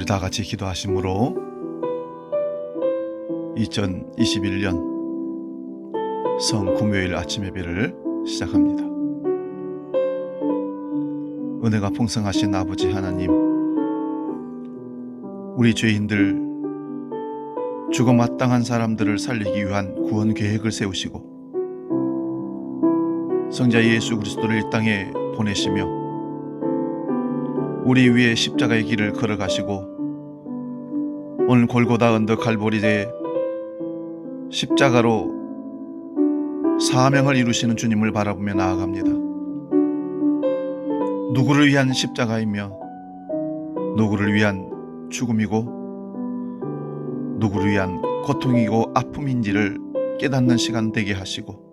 다 같이 기도하심으로 2021년 성금요일 아침 예배를 시작합니다. 은혜가 풍성하신 아버지 하나님, 우리 죄인들, 죽어 마땅한 사람들을 살리기 위한 구원 계획을 세우시고 성자 예수 그리스도를 이 땅에 보내시며 우리 위에 십자가의 길을 걸어가시고 오늘 골고다 언덕 갈보리에 십자가로 사명을 이루시는 주님을 바라보며 나아갑니다. 누구를 위한 십자가이며 누구를 위한 죽음이고 누구를 위한 고통이고 아픔인지를 깨닫는 시간 되게 하시고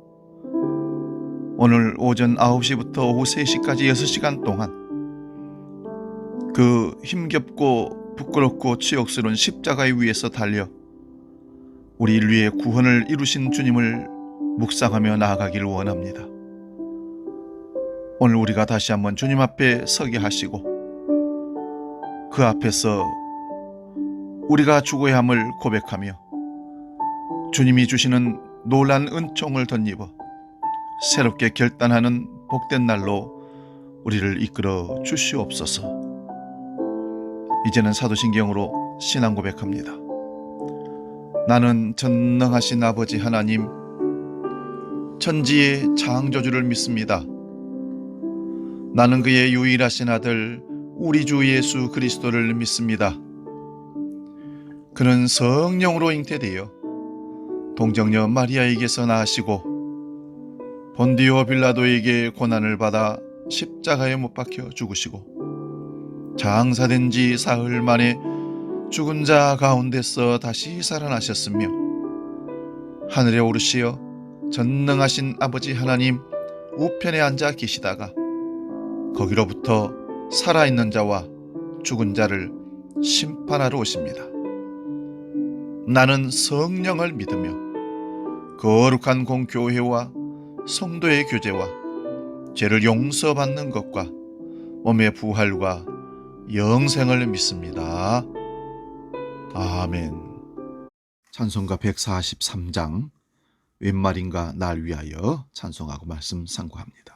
오늘 오전 9시부터 오후 3시까지 6시간 동안 그 힘겹고 부끄럽고 치욕스러운 십자가의 위에서 달려 우리 인류의 구원을 이루신 주님을 묵상하며 나아가기를 원합니다. 오늘 우리가 다시 한번 주님 앞에 서게 하시고 그 앞에서 우리가 죽어야 함을 고백하며 주님이 주시는 놀란 은총을 덧입어 새롭게 결단하는 복된 날로 우리를 이끌어 주시옵소서. 이제는 사도신경으로 신앙 고백합니다. 나는 전능하신 아버지 하나님, 천지의 창조주를 믿습니다. 나는 그의 유일하신 아들 우리 주 예수 그리스도를 믿습니다. 그는 성령으로 잉태되어 동정녀 마리아에게서 나시고 본디오 빌라도에게 고난을 받아 십자가에 못 박혀 죽으시고 장사된 지 사흘 만에 죽은 자 가운데서 다시 살아나셨으며 하늘에 오르시어 전능하신 아버지 하나님 우편에 앉아 계시다가 거기로부터 살아있는 자와 죽은 자를 심판하러 오십니다. 나는 성령을 믿으며 거룩한 공교회와 성도의 교제와 죄를 용서받는 것과 몸의 부활과 영생을 믿습니다. 아멘. 찬송가 143장 웬 말인가 날 위하여 찬송하고 말씀 상고합니다.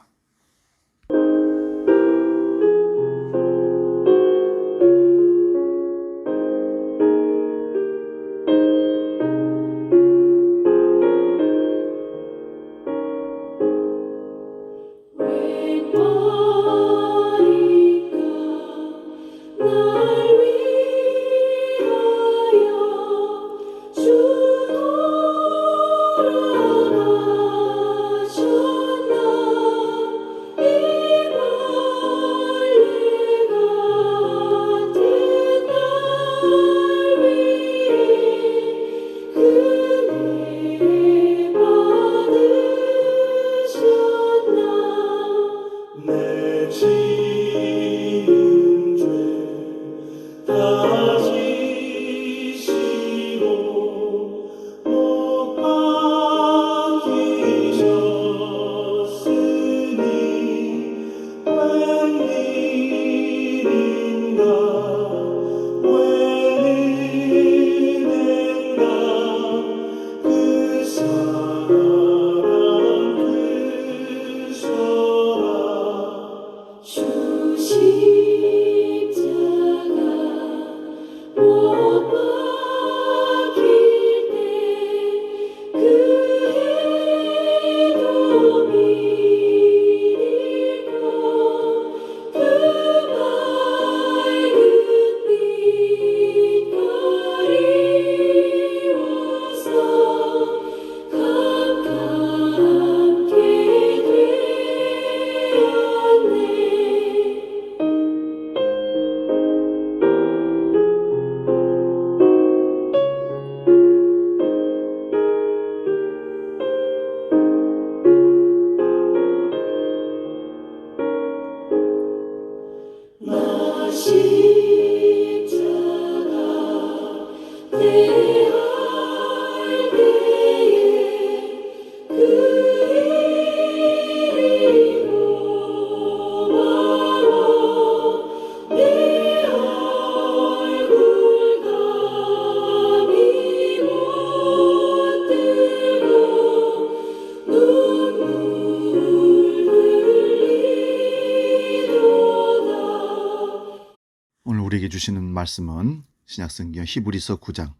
주시는 말씀은 신약성경 히브리서 9장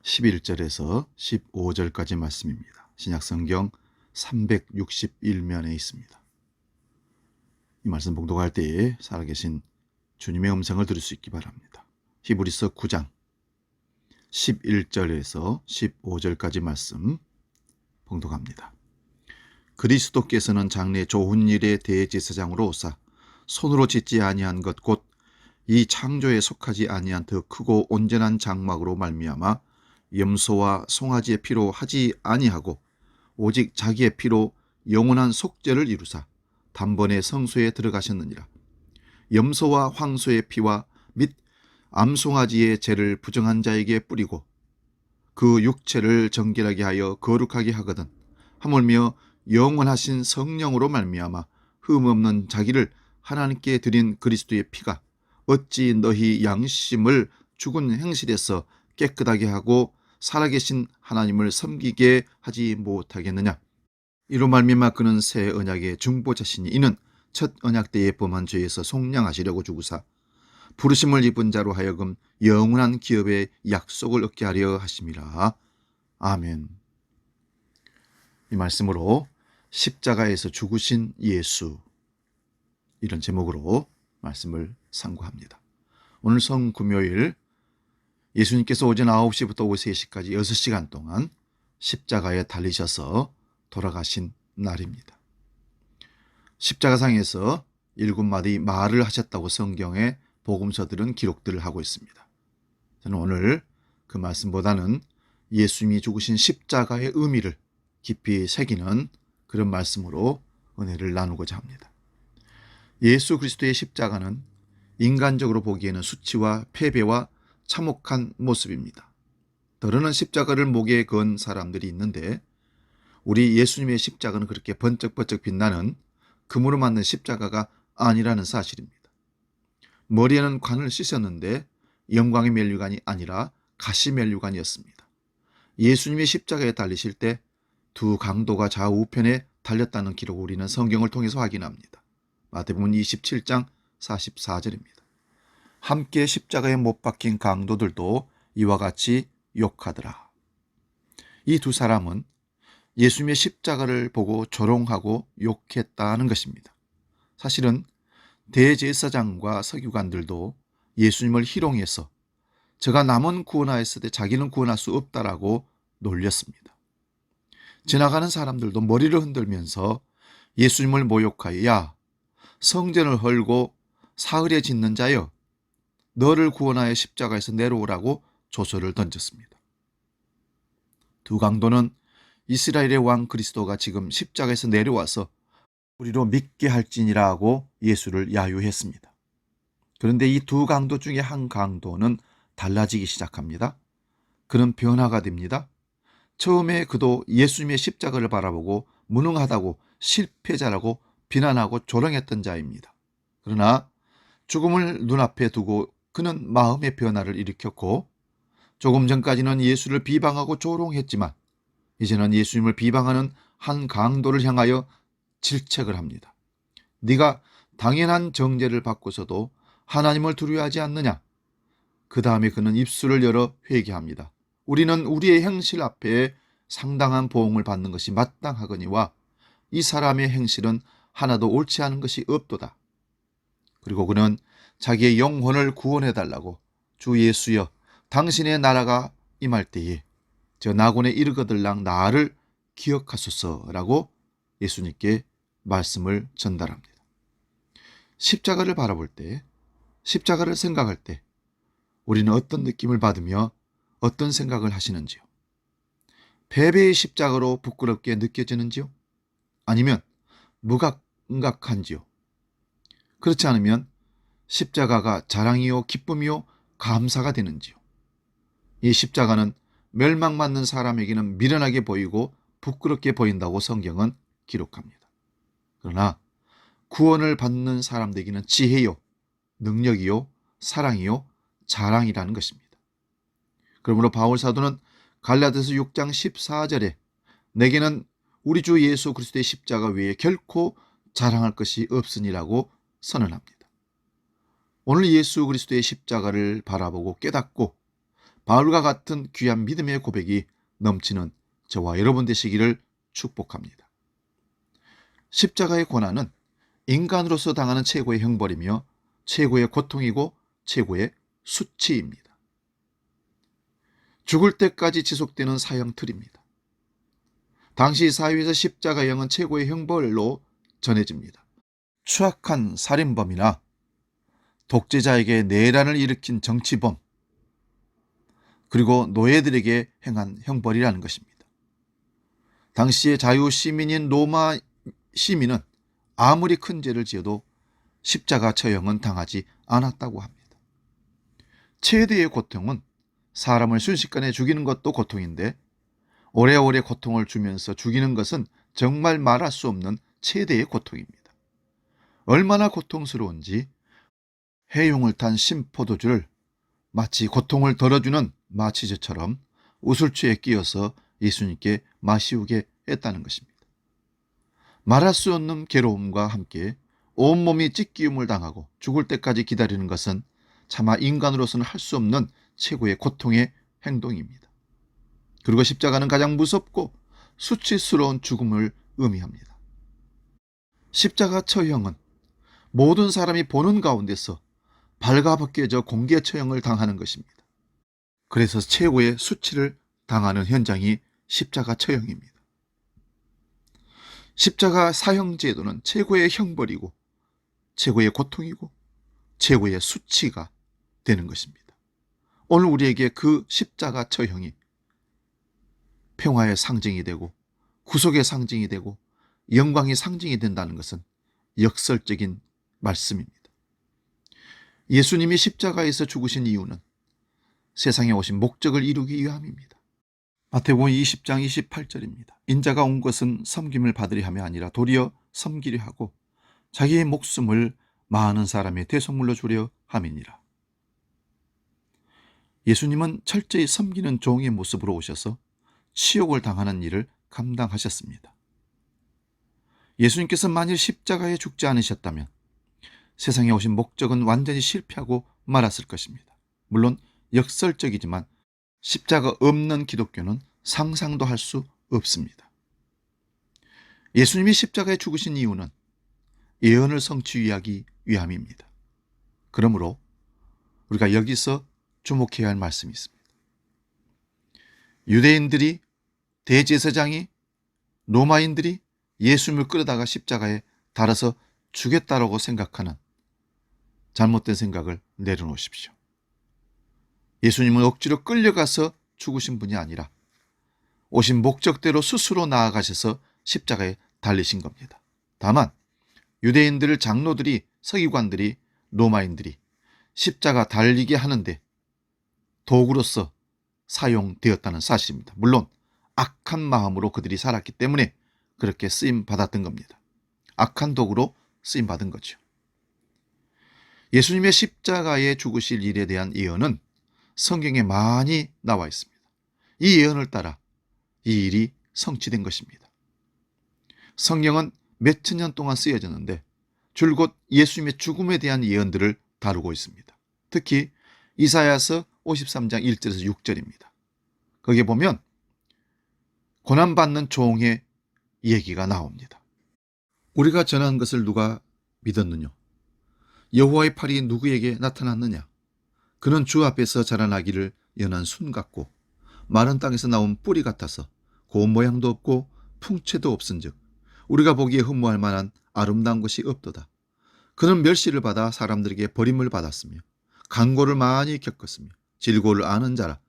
11절에서 15절까지 말씀입니다. 신약성경 361면에 있습니다. 이 말씀 봉독할 때에 살아계신 주님의 음성을 들을 수 있기 바랍니다. 히브리서 9장 11절에서 15절까지 말씀 봉독합니다. 그리스도께서는 장래 좋은 일의 대제사장으로 오사 손으로 짓지 아니한 것 곧 이 창조에 속하지 아니한 더 크고 온전한 장막으로 말미암아 염소와 송아지의 피로 하지 아니하고 오직 자기의 피로 영원한 속죄를 이루사 단번에 성소에 들어가셨느니라. 염소와 황소의 피와 및 암송아지의 죄를 부정한 자에게 뿌리고 그 육체를 정결하게 하여 거룩하게 하거든 하물며 영원하신 성령으로 말미암아 흠없는 자기를 하나님께 드린 그리스도의 피가 어찌 너희 양심을 죽은 행실에서 깨끗하게 하고 살아계신 하나님을 섬기게 하지 못하겠느냐. 이로 말미암아 그는 새 언약의 중보자시니 이는 첫 언약 때의 범한 죄에서 속량하시려고 주구사 부르심을 입은 자로 하여금 영원한 기업의 약속을 얻게 하려 하심이라. 아멘. 이 말씀으로 십자가에서 죽으신 예수, 이런 제목으로 말씀을 상고합니다. 오늘 성금요일 예수님께서 오전 9시부터 오후 3시까지 6시간 동안 십자가에 달리셔서 돌아가신 날입니다. 십자가상에서 7마디 말을 하셨다고 성경의 복음서들은 기록들을 하고 있습니다. 저는 오늘 그 말씀보다는 예수님이 죽으신 십자가의 의미를 깊이 새기는 그런 말씀으로 은혜를 나누고자 합니다. 예수 그리스도의 십자가는 인간적으로 보기에는 수치와 패배와 참혹한 모습입니다. 더러는 십자가를 목에 건 사람들이 있는데 우리 예수님의 십자가는 그렇게 번쩍번쩍 빛나는 금으로 만든 십자가가 아니라는 사실입니다. 머리에는 관을 씻었는데 영광의 면류관이 아니라 가시 면류관이었습니다. 예수님이 십자가에 달리실 때 두 강도가 좌우편에 달렸다는 기록을 우리는 성경을 통해서 확인합니다. 마태복음 27장 44절입니다. 함께 십자가에 못 박힌 강도들도 이와 같이 욕하더라. 이 두 사람은 예수님의 십자가를 보고 조롱하고 욕했다는 것입니다. 사실은 대제사장과 서기관들도 예수님을 희롱해서 저가 남은 구원하였을 때 자기는 구원할 수 없다라고 놀렸습니다. 지나가는 사람들도 머리를 흔들면서 예수님을 모욕하여 야 성전을 헐고 사흘에 짓는 자여 너를 구원하여 십자가에서 내려오라고 조소를 던졌습니다. 두 강도는 이스라엘의 왕 그리스도가 지금 십자가에서 내려와서 우리로 믿게 할지니라고 예수를 야유했습니다. 그런데 이 두 강도 중에 한 강도는 달라지기 시작합니다. 그는 변화가 됩니다. 처음에 그도 예수님의 십자가를 바라보고 무능하다고 실패자라고 비난하고 조롱했던 자입니다. 그러나 죽음을 눈앞에 두고 그는 마음의 변화를 일으켰고 조금 전까지는 예수를 비방하고 조롱했지만 이제는 예수님을 비방하는 한 강도를 향하여 질책을 합니다. 네가 당연한 정죄를 받고서도 하나님을 두려워하지 않느냐? 그 다음에 그는 입술을 열어 회개합니다. 우리는 우리의 행실 앞에 상당한 보응을 받는 것이 마땅하거니와 이 사람의 행실은 하나도 옳지 않은 것이 없도다. 그리고 그는 자기의 영혼을 구원해달라고 주 예수여 당신의 나라가 임할 때에 저 나곤에 이르거들랑 나를 기억하소서라고 예수님께 말씀을 전달합니다. 십자가를 바라볼 때, 십자가를 생각할 때 우리는 어떤 느낌을 받으며 어떤 생각을 하시는지요? 패배의 십자가로 부끄럽게 느껴지는지요? 아니면 무감각한지요? 그렇지 않으면 십자가가 자랑이요 기쁨이요 감사가 되는지요? 이 십자가는 멸망받는 사람에게는 미련하게 보이고 부끄럽게 보인다고 성경은 기록합니다. 그러나 구원을 받는 사람들에게는 지혜요, 능력이요, 사랑이요, 자랑이라는 것입니다. 그러므로 바울 사도는 갈라디아서 6장 14절에 내게는 우리 주 예수 그리스도의 십자가 외에 결코 자랑할 것이 없으니라고 선언합니다. 오늘 예수 그리스도의 십자가를 바라보고 깨닫고 바울과 같은 귀한 믿음의 고백이 넘치는 저와 여러분 되시기를 축복합니다. 십자가의 고난은 인간으로서 당하는 최고의 형벌이며 최고의 고통이고 최고의 수치입니다. 죽을 때까지 지속되는 사형틀입니다. 당시 사회에서 십자가형은 최고의 형벌로 전해집니다. 추악한 살인범이나 독재자에게 내란을 일으킨 정치범, 그리고 노예들에게 행한 형벌이라는 것입니다. 당시의 자유시민인 로마 시민은 아무리 큰 죄를 지어도 십자가 처형은 당하지 않았다고 합니다. 최대의 고통은 사람을 순식간에 죽이는 것도 고통인데 오래오래 고통을 주면서 죽이는 것은 정말 말할 수 없는 최대의 고통입니다. 얼마나 고통스러운지 해용을 탄 심포도주를 마치 고통을 덜어주는 마취제처럼 우술추에 끼어서 예수님께 마시우게 했다는 것입니다. 말할 수 없는 괴로움과 함께 온몸이 찢기움을 당하고 죽을 때까지 기다리는 것은 차마 인간으로서는 할 수 없는 최고의 고통의 행동입니다. 그리고 십자가는 가장 무섭고 수치스러운 죽음을 의미합니다. 십자가 처형은 모든 사람이 보는 가운데서 발가벗겨져 공개 처형을 당하는 것입니다. 그래서 최고의 수치를 당하는 현장이 십자가 처형입니다. 십자가 사형 제도는 최고의 형벌이고 최고의 고통이고 최고의 수치가 되는 것입니다. 오늘 우리에게 그 십자가 처형이 평화의 상징이 되고 구속의 상징이 되고 영광의 상징이 된다는 것은 역설적인 말씀입니다. 예수님이 십자가에서 죽으신 이유는 세상에 오신 목적을 이루기 위함입니다. 마태복음 20장 28절입니다. 인자가 온 것은 섬김을 받으려 함이 아니라 도리어 섬기려 하고 자기의 목숨을 많은 사람의 대속물로 주려 함이니라. 예수님은 철저히 섬기는 종의 모습으로 오셔서 치욕을 당하는 일을 감당하셨습니다. 예수님께서 만일 십자가에 죽지 않으셨다면 세상에 오신 목적은 완전히 실패하고 말았을 것입니다. 물론 역설적이지만 십자가 없는 기독교는 상상도 할 수 없습니다. 예수님이 십자가에 죽으신 이유는 예언을 성취하기 위함입니다. 그러므로 우리가 여기서 주목해야 할 말씀이 있습니다. 유대인들이, 대제사장이, 로마인들이 예수님을 끌어다가 십자가에 달아서 죽였다라고 생각하는 잘못된 생각을 내려놓으십시오. 예수님은 억지로 끌려가서 죽으신 분이 아니라 오신 목적대로 스스로 나아가셔서 십자가에 달리신 겁니다. 다만 유대인들 장로들이, 서기관들이, 로마인들이 십자가 달리게 하는데 도구로서 사용되었다는 사실입니다. 물론 악한 마음으로 그들이 살았기 때문에 그렇게 쓰임받았던 겁니다. 악한 도구로 쓰임받은 거죠. 예수님의 십자가에 죽으실 일에 대한 예언은 성경에 많이 나와 있습니다. 이 예언을 따라 이 일이 성취된 것입니다. 성경은 몇천 년 동안 쓰여졌는데 줄곧 예수님의 죽음에 대한 예언들을 다루고 있습니다. 특히 이사야서 53장 1절에서 6절입니다. 거기에 보면 고난받는 종의 얘기가 나옵니다. 우리가 전한 것을 누가 믿었느냐? 여호와의 팔이 누구에게 나타났느냐? 그는 주 앞에서 자라나기를 연한 순 같고 마른 땅에서 나온 뿌리 같아서 고운 모양도 없고 풍채도 없은즉 우리가 보기에 흠모할 만한 아름다운 것이 없도다. 그는 멸시를 받아 사람들에게 버림을 받았으며 간고를 많이 겪었으며 질고를 아는 자라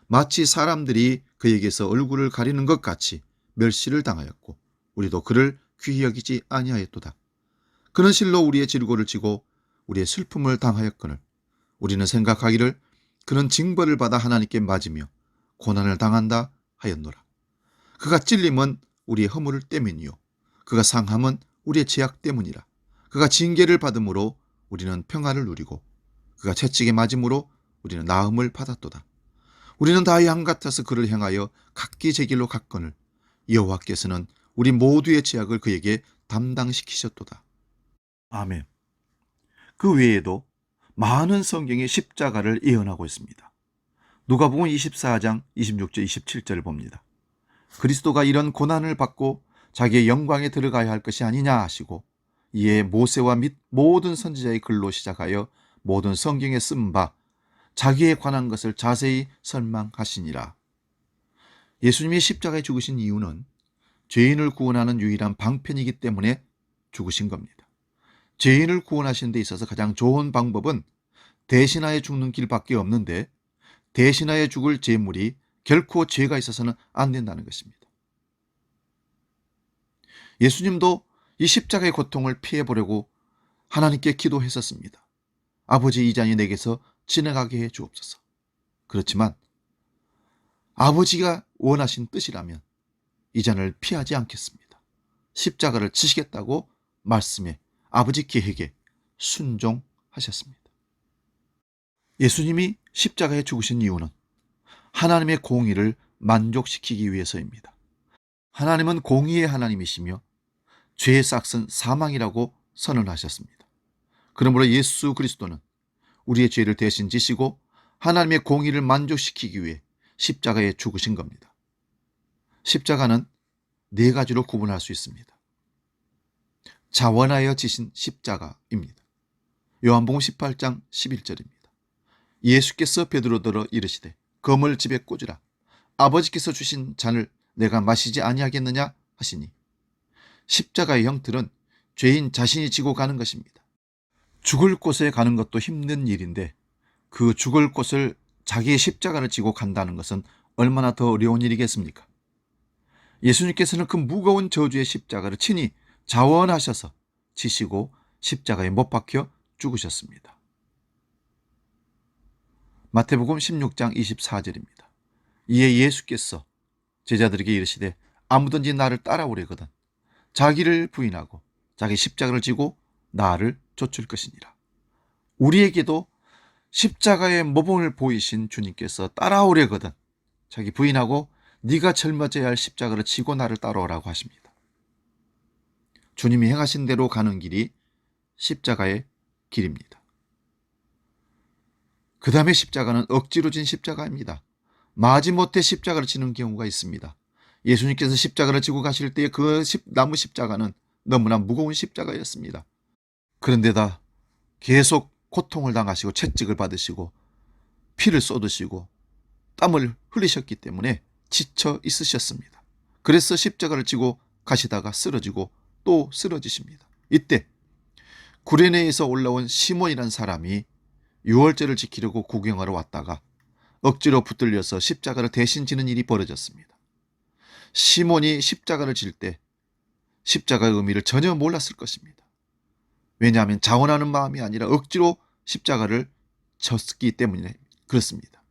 마치 사람들이 그에게서 얼굴을 가리는 것 같이 멸시를 당하였고 우리도 그를 귀히 여기지 아니하였도다. 그는 실로 우리의 질고를 지고 우리의 슬픔을 당하였거늘 우리는 생각하기를 그는 징벌을 받아 하나님께 맞으며 고난을 당한다 하였노라. 그가 찔림은 우리의 허물을 때문이요 그가 상함은 우리의 죄악 때문이라. 그가 징계를 받음으로 우리는 평화를 누리고 그가 채찍에 맞음으로 우리는 나음을 받았도다. 우리는 다 양 같아서 그를 향하여 각기 제 길로 갔거늘 여호와께서는 우리 모두의 죄악을 그에게 담당시키셨도다. 아멘. 그 외에도 많은 성경이 십자가를 예언하고 있습니다. 누가복음 24장 26절 27절을 봅니다. 그리스도가 이런 고난을 받고 자기의 영광에 들어가야 할 것이 아니냐 하시고, 이에 모세와 및 모든 선지자의 글로 시작하여 모든 성경에 쓴 바 자기에 관한 것을 자세히 설명하시니라. 예수님이 십자가에 죽으신 이유는 죄인을 구원하는 유일한 방편이기 때문에 죽으신 겁니다. 죄인을 구원하시는 데 있어서 가장 좋은 방법은 대신하여 죽는 길밖에 없는데, 대신하여 죽을 제물이 결코 죄가 있어서는 안 된다는 것입니다. 예수님도 이 십자가의 고통을 피해보려고 하나님께 기도했었습니다. 아버지, 이 잔이 내게서 지나가게 해 주옵소서. 그렇지만 아버지가 원하신 뜻이라면 이 잔을 피하지 않겠습니다. 십자가를 지시겠다고 말씀해 아버지 계획에 순종하셨습니다. 예수님이 십자가에 죽으신 이유는 하나님의 공의를 만족시키기 위해서입니다. 하나님은 공의의 하나님이시며 죄의 싹은 사망이라고 선언하셨습니다. 그러므로 예수 그리스도는 우리의 죄를 대신 지시고 하나님의 공의를 만족시키기 위해 십자가에 죽으신 겁니다. 십자가는 네 가지로 구분할 수 있습니다. 자원하여 지신 십자가입니다. 요한복음 18장 11절입니다. 예수께서 베드로더러 이르시되 검을 집에 꽂으라. 아버지께서 주신 잔을 내가 마시지 아니하겠느냐 하시니, 십자가의 형틀은 죄인 자신이 지고 가는 것입니다. 죽을 곳에 가는 것도 힘든 일인데 그 죽을 곳을 자기의 십자가를 지고 간다는 것은 얼마나 더 어려운 일이겠습니까? 예수님께서는 그 무거운 저주의 십자가를 친히 자원하셔서 지시고 십자가에 못 박혀 죽으셨습니다. 마태복음 16장 24절입니다. 이에 예수께서 제자들에게 이르시되 아무든지 나를 따라오려거든 자기를 부인하고 자기 십자가를 지고 나를 좇을 것이니라. 우리에게도 십자가의 모범을 보이신 주님께서 따라오려거든 자기 부인하고 네가 짊어져야 할 십자가를 지고 나를 따라오라고 하십니다. 주님이 행하신 대로 가는 길이 십자가의 길입니다. 그 다음에 십자가는 억지로 진 십자가입니다. 마지못해 십자가를 지는 경우가 있습니다. 예수님께서 십자가를 지고 가실 때 그 나무 십자가는 너무나 무거운 십자가였습니다. 그런데다 계속 고통을 당하시고 채찍을 받으시고 피를 쏟으시고 땀을 흘리셨기 때문에 지쳐 있으셨습니다. 그래서 십자가를 지고 가시다가 쓰러지고 또 쓰러지십니다. 이때 구레네에서 올라온 시몬이라는 사람이 유월절을 지키려고 구경하러 왔다가 억지로 붙들려서 십자가를 대신 지는 일이 벌어졌습니다. 시몬이 십자가를 질 때 십자가의 의미를 전혀 몰랐을 것입니다. 왜냐하면 자원하는 마음이 아니라 억지로 십자가를 졌기 때문에 그렇습니다.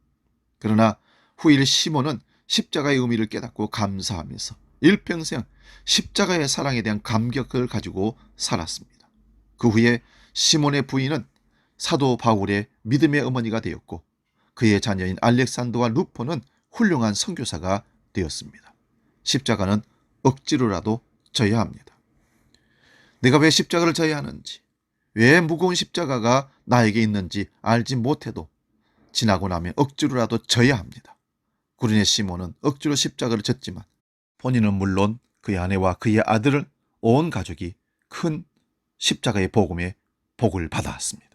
그러나 후일 시몬은 십자가의 의미를 깨닫고 감사하면서 일평생 십자가의 사랑에 대한 감격을 가지고 살았습니다. 그 후에 시몬의 부인은 사도 바울의 믿음의 어머니가 되었고 그의 자녀인 알렉산더와 루포는 훌륭한 선교사가 되었습니다. 십자가는 억지로라도 져야 합니다. 내가 왜 십자가를 져야 하는지, 왜 무거운 십자가가 나에게 있는지 알지 못해도 지나고 나면 억지로라도 져야 합니다. 구레네 시몬은 억지로 십자가를 졌지만 본인은 물론 그의 아내와 그의 아들은 온 가족이 큰 십자가의 복음에 복을 받았습니다.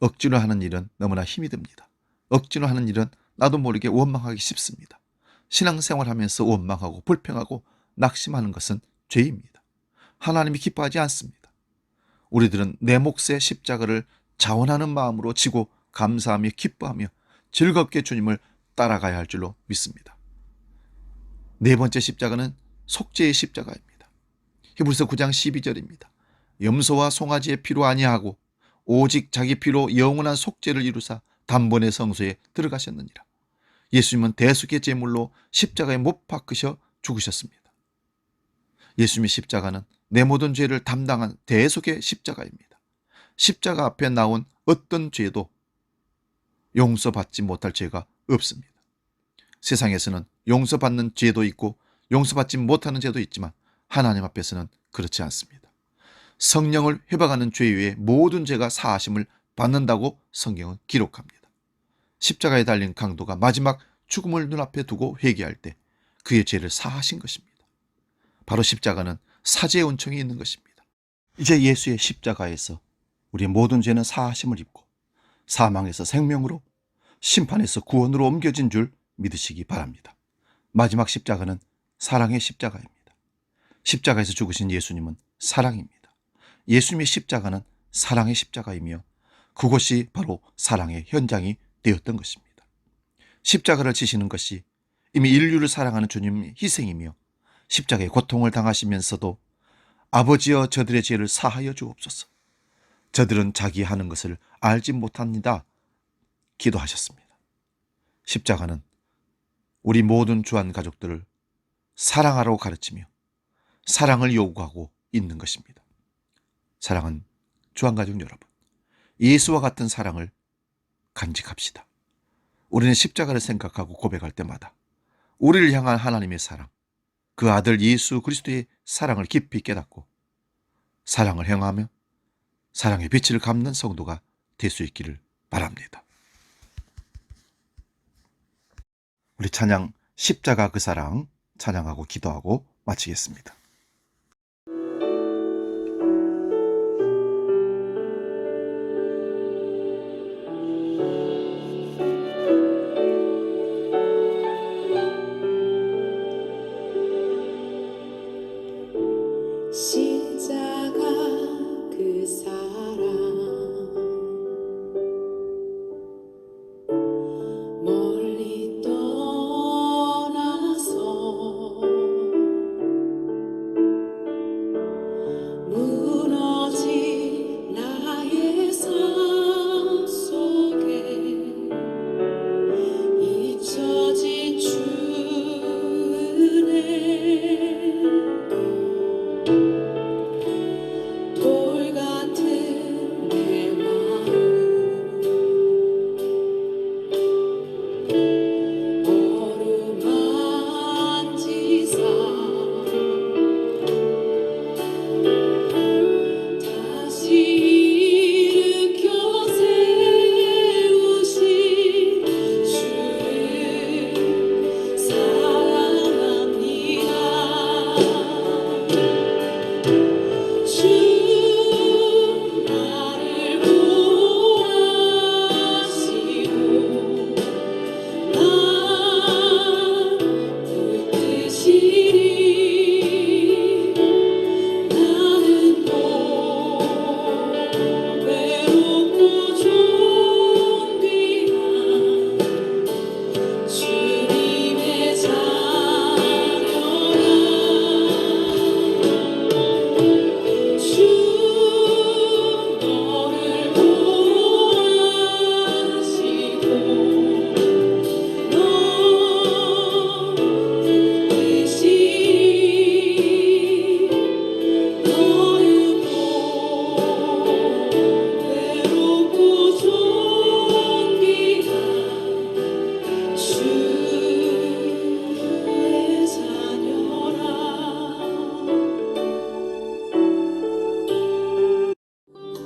억지로 하는 일은 너무나 힘이 듭니다. 억지로 하는 일은 나도 모르게 원망하기 쉽습니다. 신앙생활하면서 원망하고 불평하고 낙심하는 것은 죄입니다. 하나님이 기뻐하지 않습니다. 우리들은 내 몫의 십자가를 자원하는 마음으로 지고 감사하며 기뻐하며 즐겁게 주님을 따라가야 할 줄로 믿습니다. 네 번째 십자가는 속죄의 십자가입니다. 히브리서 9장 12절입니다. 염소와 송아지의 피로 아니하고 오직 자기 피로 영원한 속죄를 이루사 단번에 성소에 들어가셨느니라. 예수님은 대속의 제물로 십자가에 못 박으셔 죽으셨습니다. 예수님의 십자가는 내 모든 죄를 담당한 대속의 십자가입니다. 십자가 앞에 나온 어떤 죄도 용서받지 못할 죄가 없습니다. 세상에서는 용서받는 죄도 있고 용서받지 못하는 죄도 있지만 하나님 앞에서는 그렇지 않습니다. 성령을 회박하는 죄 외에 모든 죄가 사하심을 받는다고 성경은 기록합니다. 십자가에 달린 강도가 마지막 죽음을 눈앞에 두고 회개할 때 그의 죄를 사하신 것입니다. 바로 십자가는 사죄의 은총이 있는 것입니다. 이제 예수의 십자가에서 우리의 모든 죄는 사하심을 입고 사망에서 생명으로, 심판에서 구원으로 옮겨진 줄 믿으시기 바랍니다. 마지막 십자가는 사랑의 십자가입니다. 십자가에서 죽으신 예수님은 사랑입니다. 예수님의 십자가는 사랑의 십자가이며 그것이 바로 사랑의 현장이 되었던 것입니다. 십자가를 지시는 것이 이미 인류를 사랑하는 주님의 희생이며 십자가의 고통을 당하시면서도 아버지여 저들의 죄를 사하여 주옵소서. 저들은 자기 하는 것을 알지 못합니다. 기도하셨습니다. 십자가는 우리 모든 주한 가족들을 사랑하라고 가르치며 사랑을 요구하고 있는 것입니다. 사랑하는 주한 가족 여러분, 예수와 같은 사랑을 간직합시다. 우리는 십자가를 생각하고 고백할 때마다 우리를 향한 하나님의 사랑, 그 아들 예수 그리스도의 사랑을 깊이 깨닫고 사랑을 행하며 사랑의 빛을 갚는 성도가 될 수 있기를 바랍니다. 우리 찬양 십자가 그 사랑 찬양하고 기도하고 마치겠습니다. 십자가 그 사랑 멀리 떠나서 무너진 나의 삶 속에 잊혀진 주은혜 돌 같은 내 마음 어루만지사 다시 일으켜 세우신 주를 사랑합니다. 주 나를 구하시고 나 붙드시리. 나는 또 외롭고 존귀한 주님의 자녀라. 주 너를 구하시고 너 붙드시리. 너는 또 외롭고 존귀한 주의 자녀라.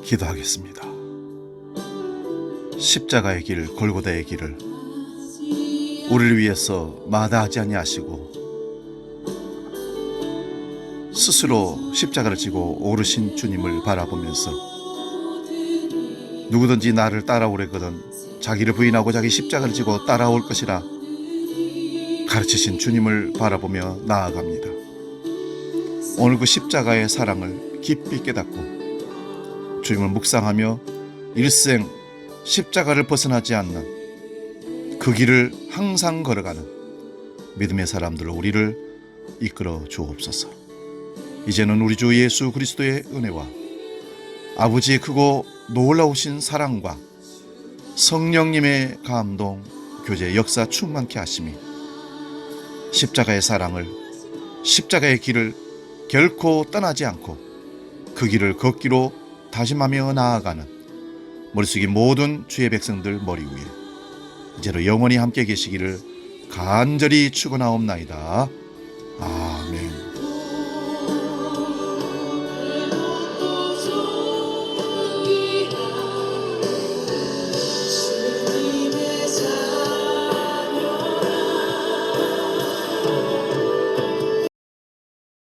기도하겠습니다. 십자가의 길, 골고다의 길을 우리를 위해서 마다하지 아니하시고 스스로 십자가를 지고 오르신 주님을 바라보면서 누구든지 나를 따라오려거든 자기를 부인하고 자기 십자가를 지고 따라올 것이라 가르치신 주님을 바라보며 나아갑니다. 오늘 그 십자가의 사랑을 깊이 깨닫고 주님을 묵상하며 일생 십자가를 벗어나지 않는 그 길을 항상 걸어가는 믿음의 사람들로 우리를 이끌어 주옵소서. 이제는 우리 주 예수 그리스도의 은혜와 아버지의 크고 놀라우신 사랑과 성령님의 감동, 교제, 역사 충만케 하심이 십자가의 사랑을, 십자가의 길을 결코 떠나지 않고 그 길을 걷기로 다짐하며 나아가는 머릿속의 모든 주의 백성들 머리 위에 이제로 영원히 함께 계시기를 간절히 축원하옵나이다. 아멘.